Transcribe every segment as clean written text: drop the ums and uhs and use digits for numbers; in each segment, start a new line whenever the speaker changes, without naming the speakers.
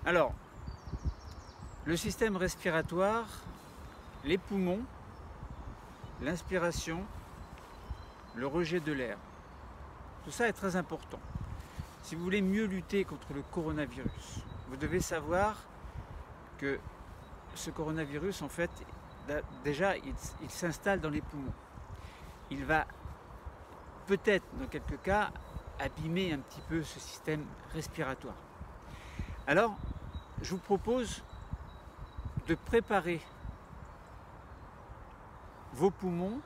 Alors, le système respiratoire, les poumons, l'inspiration, le rejet de l'air, tout ça est très important. Si vous voulez mieux lutter contre le coronavirus, vous devez savoir que ce coronavirus, en fait, déjà, il s'installe dans les poumons. Il va peut-être, dans quelques cas, abîmer un petit peu ce système respiratoire. Alors, je vous propose de préparer vos poumons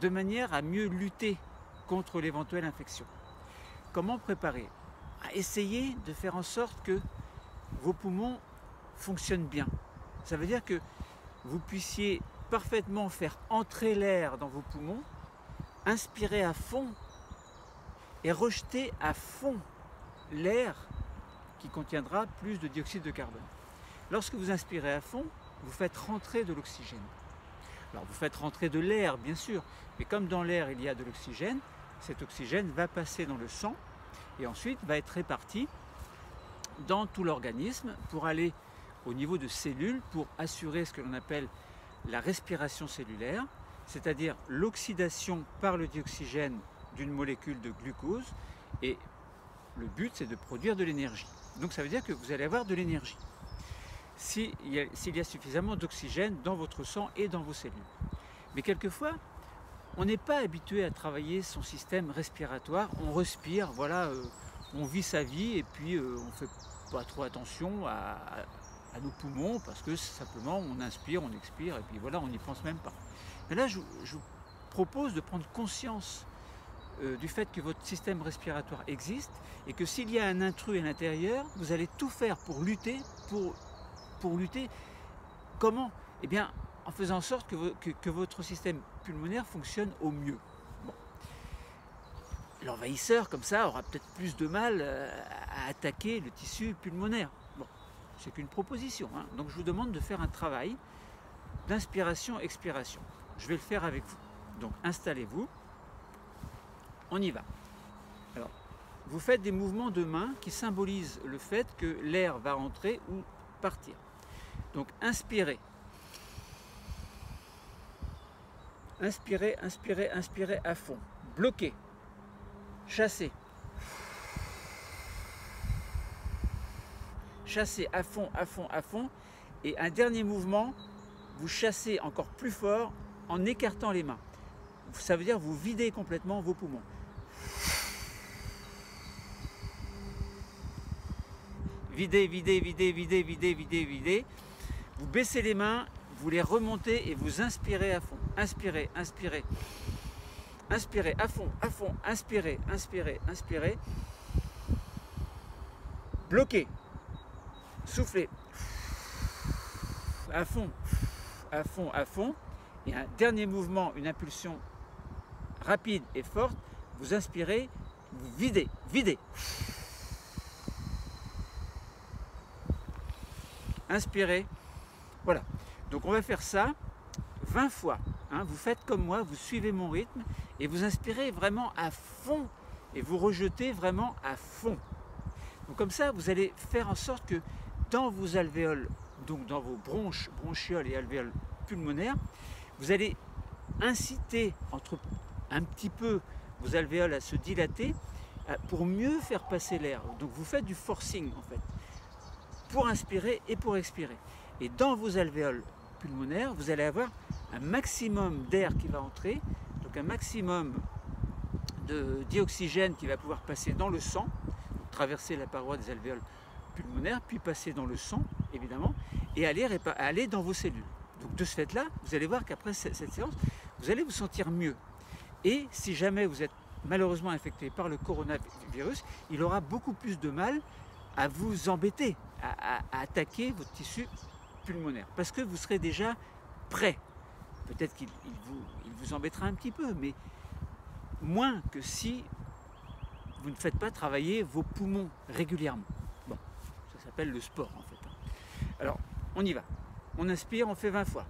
de manière à mieux lutter contre l'éventuelle infection. Comment préparer? Essayez de faire en sorte que vos poumons fonctionnent bien. Ça veut dire que vous puissiez parfaitement faire entrer l'air dans vos poumons, inspirer à fond et rejeter à fond l'air qui contiendra plus de dioxyde de carbone. Lorsque vous inspirez à fond, vous faites rentrer de l'oxygène. Alors vous faites rentrer de l'air bien sûr, mais comme dans l'air il y a de l'oxygène, cet oxygène va passer dans le sang et ensuite va être réparti dans tout l'organisme pour aller au niveau de cellules pour assurer ce que l'on appelle la respiration cellulaire, c'est-à-dire l'oxydation par le dioxygène d'une molécule de glucose, et le but c'est de produire de l'énergie. Donc ça veut dire que vous allez avoir de l'énergie s'il y a suffisamment d'oxygène dans votre sang et dans vos cellules. Mais quelquefois, on n'est pas habitué à travailler son système respiratoire, on respire, voilà, on vit sa vie et puis on ne fait pas trop attention à nos poumons parce que simplement on inspire, on expire et puis voilà, on n'y pense même pas. Mais là, je vous propose de prendre conscience du fait que votre système respiratoire existe et que s'il y a un intrus à l'intérieur, vous allez tout faire pour lutter, pour lutter. Comment? Eh bien, en faisant en sorte que votre système pulmonaire fonctionne au mieux. Bon. L'envahisseur, comme ça, aura peut-être plus de mal à attaquer le tissu pulmonaire. Bon, c'est qu'une proposition, hein. Donc je vous demande de faire un travail d'inspiration-expiration. Je vais le faire avec vous. Donc installez-vous. On y va. Alors, vous faites des mouvements de main qui symbolisent le fait que l'air va entrer ou partir. Donc inspirez. Inspirez, inspirez, inspirez à fond. Bloquez. Chassez. Chassez à fond, à fond, à fond. Et un dernier mouvement, vous chassez encore plus fort en écartant les mains. Ça veut dire vous videz complètement vos poumons. Videz, videz, videz, videz, videz, videz, videz. Vous baissez les mains, vous les remontez et vous inspirez à fond. Inspirez, inspirez. Inspirez à fond, inspirez, inspirez, inspirez. Bloquez. Soufflez. À fond, à fond, à fond. Et un dernier mouvement, une impulsion rapide et forte. Vous inspirez, vous videz, videz. Inspirez. Voilà. Donc on va faire ça 20 fois. Hein. Vous faites comme moi, vous suivez mon rythme et vous inspirez vraiment à fond et vous rejetez vraiment à fond. Donc comme ça, vous allez faire en sorte que dans vos alvéoles, donc dans vos bronches, bronchioles et alvéoles pulmonaires, vous allez inciter un petit peu vos alvéoles à se dilater pour mieux faire passer l'air. Donc vous faites du forcing en fait, pour inspirer et pour expirer. Et dans vos alvéoles pulmonaires, vous allez avoir un maximum d'air qui va entrer, donc un maximum de dioxygène qui va pouvoir passer dans le sang, donc traverser la paroi des alvéoles pulmonaires, puis passer dans le sang, évidemment, et aller dans vos cellules. Donc de ce fait-là, vous allez voir qu'après cette séance, vous allez vous sentir mieux. Et si jamais vous êtes malheureusement infecté par le coronavirus, il aura beaucoup plus de mal à vous embêter, à attaquer votre tissu pulmonaire, parce que vous serez déjà prêt. Peut-être qu'il vous embêtera un petit peu, mais moins que si vous ne faites pas travailler vos poumons régulièrement. Bon, ça s'appelle le sport en fait. Alors, on y va. On inspire, on fait 20 fois.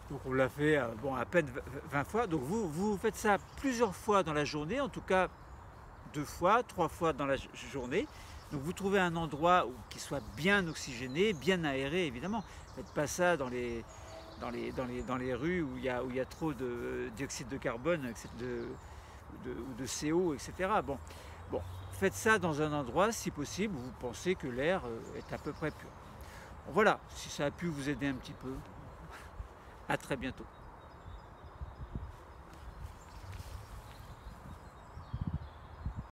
Donc on l'a fait bon, à peine 20 fois. Donc vous faites ça plusieurs fois dans la journée, en tout cas 2 fois, 3 fois dans la journée. Donc vous trouvez un endroit qui soit bien oxygéné, bien aéré évidemment. Faites pas ça dans les rues où il y a trop de dioxyde de carbone ou de CO, etc. Bon, faites ça dans un endroit, si possible, où vous pensez que l'air est à peu près pur. Voilà, si ça a pu vous aider un petit peu, à très bientôt.